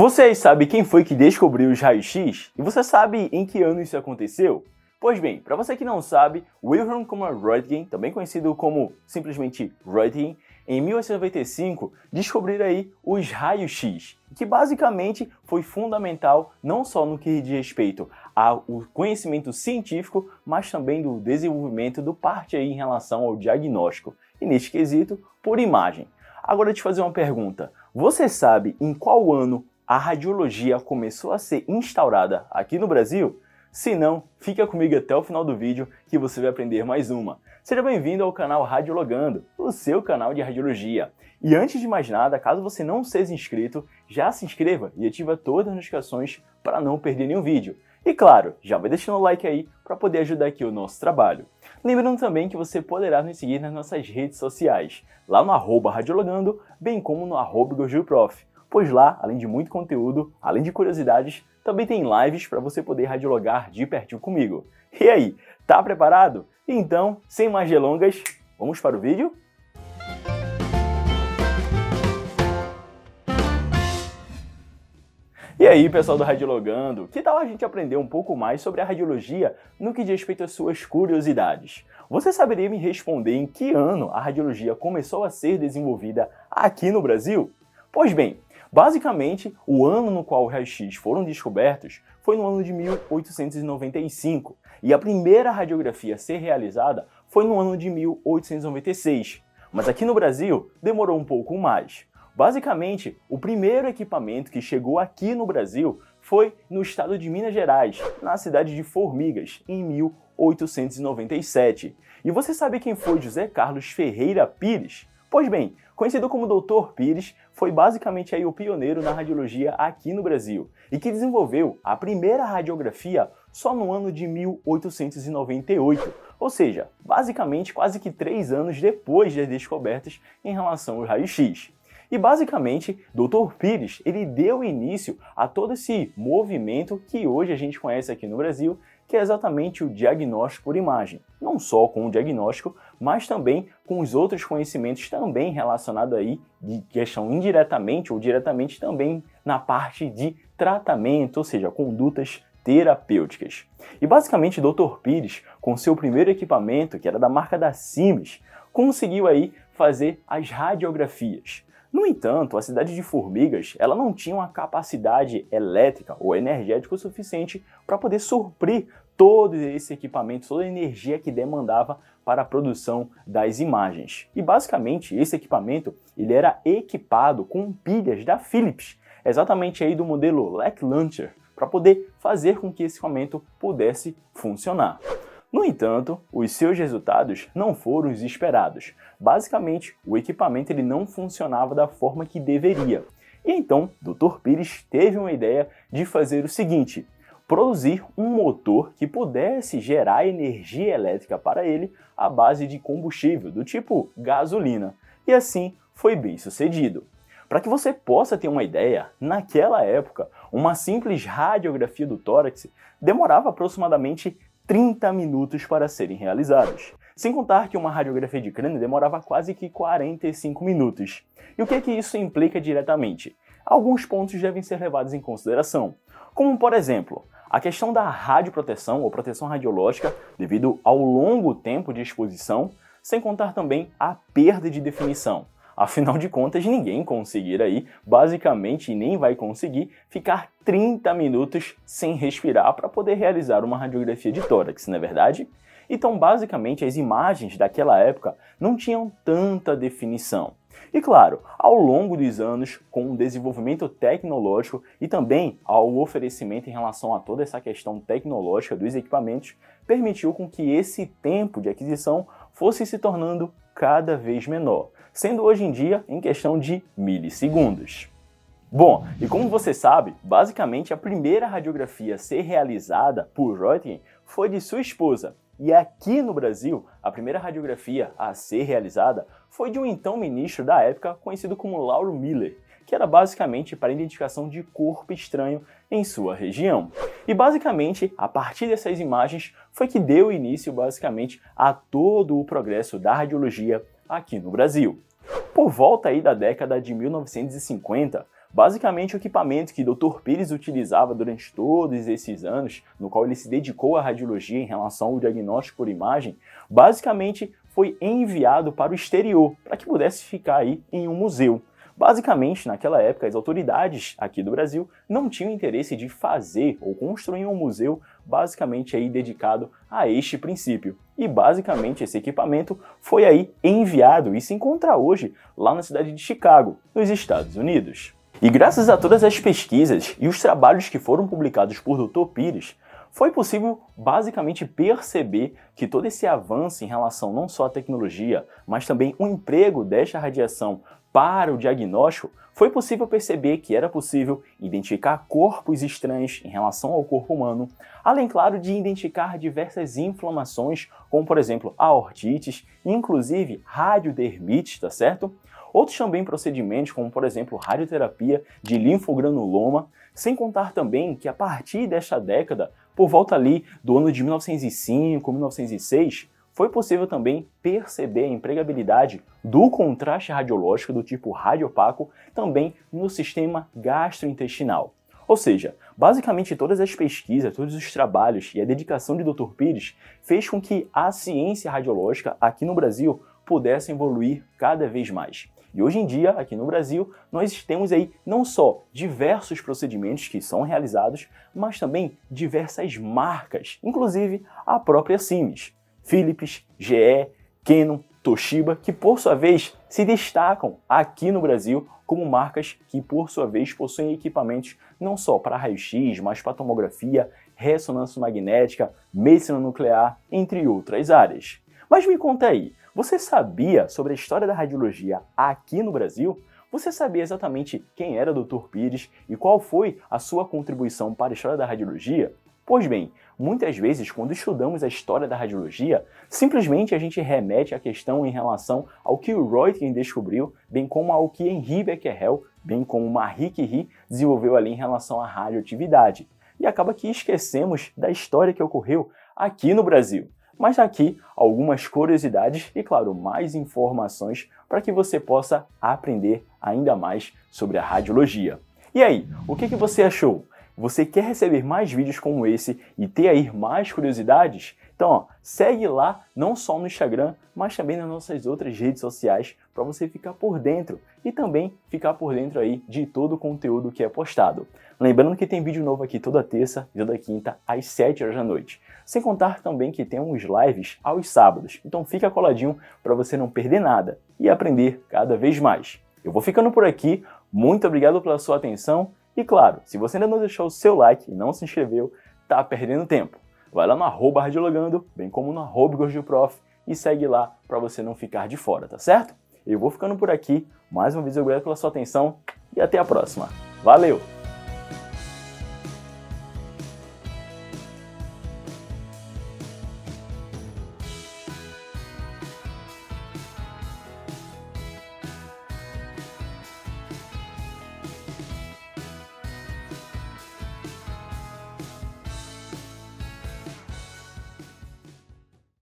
Você sabe quem foi que descobriu os raios-x? E você sabe em que ano isso aconteceu? Pois bem, para você que não sabe, Wilhelm Conrad Röntgen, também conhecido como simplesmente Röntgen, em 1895 descobriu aí os raios-x, que basicamente foi fundamental não só no que diz respeito ao conhecimento científico, mas também do desenvolvimento do parte aí em relação ao diagnóstico, e neste quesito, por imagem. Agora, te fazer uma pergunta, você sabe em qual ano a radiologia começou a ser instaurada aqui no Brasil? Se não, fica comigo até o final do vídeo que você vai aprender mais uma. Seja bem-vindo ao canal Radiologando, o seu canal de radiologia. E antes de mais nada, caso você não seja inscrito, já se inscreva e ativa todas as notificações para não perder nenhum vídeo. E claro, já vai deixando o like aí para poder ajudar aqui o nosso trabalho. Lembrando também que você poderá nos seguir nas nossas redes sociais, lá no @radiologando, bem como no @gorgilprof. Pois lá, além de muito conteúdo, além de curiosidades, também tem lives para você poder radiologar de pertinho comigo. E aí, tá preparado? Então, sem mais delongas, vamos para o vídeo? E aí, pessoal do Radiologando, que tal a gente aprender um pouco mais sobre a radiologia no que diz respeito às suas curiosidades? Você saberia me responder em que ano a radiologia começou a ser desenvolvida aqui no Brasil? Pois bem, basicamente, o ano no qual os raios-x foram descobertos foi no ano de 1895, e a primeira radiografia a ser realizada foi no ano de 1896. Mas aqui no Brasil, demorou um pouco mais. Basicamente, o primeiro equipamento que chegou aqui no Brasil foi no estado de Minas Gerais, na cidade de Formigas, em 1897. E você sabe quem foi José Carlos Ferreira Pires? Pois bem, conhecido como Dr. Pires, foi basicamente aí o pioneiro na radiologia aqui no Brasil e que desenvolveu a primeira radiografia só no ano de 1898, ou seja, basicamente quase que 3 anos depois das descobertas em relação aos raios-x. E basicamente, Dr. Pires, ele deu início a todo esse movimento que hoje a gente conhece aqui no Brasil, que é exatamente o diagnóstico por imagem. Não só com o diagnóstico, mas também com os outros conhecimentos também relacionados aí, de questão indiretamente ou diretamente também na parte de tratamento, ou seja, condutas terapêuticas. E basicamente, Dr. Pires, com seu primeiro equipamento, que era da marca da Siemens, conseguiu aí fazer as radiografias. No entanto, a cidade de Formigas ela não tinha uma capacidade elétrica ou energética o suficiente para poder suprir todo esse equipamento, toda a energia que demandava para a produção das imagens. E basicamente esse equipamento ele era equipado com pilhas da Philips, exatamente aí do modelo Leck Launcher, para poder fazer com que esse equipamento pudesse funcionar. No entanto, os seus resultados não foram os esperados. Basicamente, o equipamento ele não funcionava da forma que deveria. E então, Dr. Pires teve uma ideia de fazer o seguinte: produzir um motor que pudesse gerar energia elétrica para ele à base de combustível, do tipo gasolina. E assim foi bem sucedido. Para que você possa ter uma ideia, naquela época, uma simples radiografia do tórax demorava aproximadamente 30 minutos para serem realizados. Sem contar que uma radiografia de crânio demorava quase que 45 minutos. E o que é que isso implica diretamente? Alguns pontos devem ser levados em consideração, como por exemplo, a questão da radioproteção ou proteção radiológica devido ao longo tempo de exposição, sem contar também a perda de definição. Afinal de contas, ninguém conseguirá aí, basicamente, nem vai conseguir ficar 30 minutos sem respirar para poder realizar uma radiografia de tórax, não é verdade? Então, basicamente, as imagens daquela época não tinham tanta definição. E claro, ao longo dos anos, com o desenvolvimento tecnológico e também ao oferecimento em relação a toda essa questão tecnológica dos equipamentos, permitiu com que esse tempo de aquisição fosse se tornando cada vez menor, sendo hoje em dia em questão de milissegundos. Bom, e como você sabe, basicamente a primeira radiografia a ser realizada por Röntgen foi de sua esposa. E aqui no Brasil, a primeira radiografia a ser realizada foi de um então ministro da época conhecido como Lauro Miller, que era basicamente para identificação de corpo estranho em sua região. E basicamente, a partir dessas imagens, foi que deu início basicamente a todo o progresso da radiologia aqui no Brasil. Por volta aí da década de 1950, Basicamente, o equipamento que Dr. Pires utilizava durante todos esses anos, no qual ele se dedicou à radiologia em relação ao diagnóstico por imagem, basicamente foi enviado para o exterior, para que pudesse ficar aí em um museu. Basicamente, naquela época, as autoridades aqui do Brasil não tinham interesse de fazer ou construir um museu basicamente aí dedicado a este princípio. E basicamente esse equipamento foi aí enviado e se encontra hoje lá na cidade de Chicago, nos Estados Unidos. E graças a todas as pesquisas e os trabalhos que foram publicados por Dr. Pires, foi possível basicamente perceber que todo esse avanço em relação não só à tecnologia, mas também o emprego desta radiação para o diagnóstico, foi possível perceber que era possível identificar corpos estranhos em relação ao corpo humano, além, claro, de identificar diversas inflamações, como por exemplo a aortites, inclusive radiodermites, tá certo? Outros também procedimentos, como por exemplo radioterapia de linfogranuloma, sem contar também que a partir desta década, por volta ali do ano de 1905, 1906, foi possível também perceber a empregabilidade do contraste radiológico do tipo radiopaco também no sistema gastrointestinal. Ou seja, basicamente todas as pesquisas, todos os trabalhos e a dedicação de Dr. Pires fez com que a ciência radiológica aqui no Brasil pudesse evoluir cada vez mais. E hoje em dia, aqui no Brasil, nós temos aí não só diversos procedimentos que são realizados, mas também diversas marcas, inclusive a própria Siemens, Philips, GE, Canon, Toshiba, que por sua vez se destacam aqui no Brasil como marcas que por sua vez possuem equipamentos não só para raio-x, mas para tomografia, ressonância magnética, medicina nuclear, entre outras áreas. Mas me conta aí, você sabia sobre a história da radiologia aqui no Brasil? Você sabia exatamente quem era Dr. Pires e qual foi a sua contribuição para a história da radiologia? Pois bem, muitas vezes quando estudamos a história da radiologia, simplesmente a gente remete à questão em relação ao que o Röntgen descobriu, bem como ao que Henri Becquerel, bem como Marie Curie desenvolveu ali em relação à radioatividade. E acaba que esquecemos da história que ocorreu aqui no Brasil. Mas aqui algumas curiosidades e, claro, mais informações para que você possa aprender ainda mais sobre a radiologia. E aí, o que você achou? Você quer receber mais vídeos como esse e ter aí mais curiosidades? Então, segue lá, não só no Instagram, mas também nas nossas outras redes sociais para você ficar por dentro e também ficar por dentro aí de todo o conteúdo que é postado. Lembrando que tem vídeo novo aqui toda terça e toda quinta às 7 horas da noite. Sem contar também que temos lives aos sábados, então fica coladinho para você não perder nada e aprender cada vez mais. Eu vou ficando por aqui, muito obrigado pela sua atenção e claro, se você ainda não deixou o seu like e não se inscreveu, tá perdendo tempo. Vai lá no @radiologando, bem como no @gordioprof e segue lá para você não ficar de fora, tá certo? Eu vou ficando por aqui, mais uma vez obrigado pela sua atenção e até a próxima. Valeu!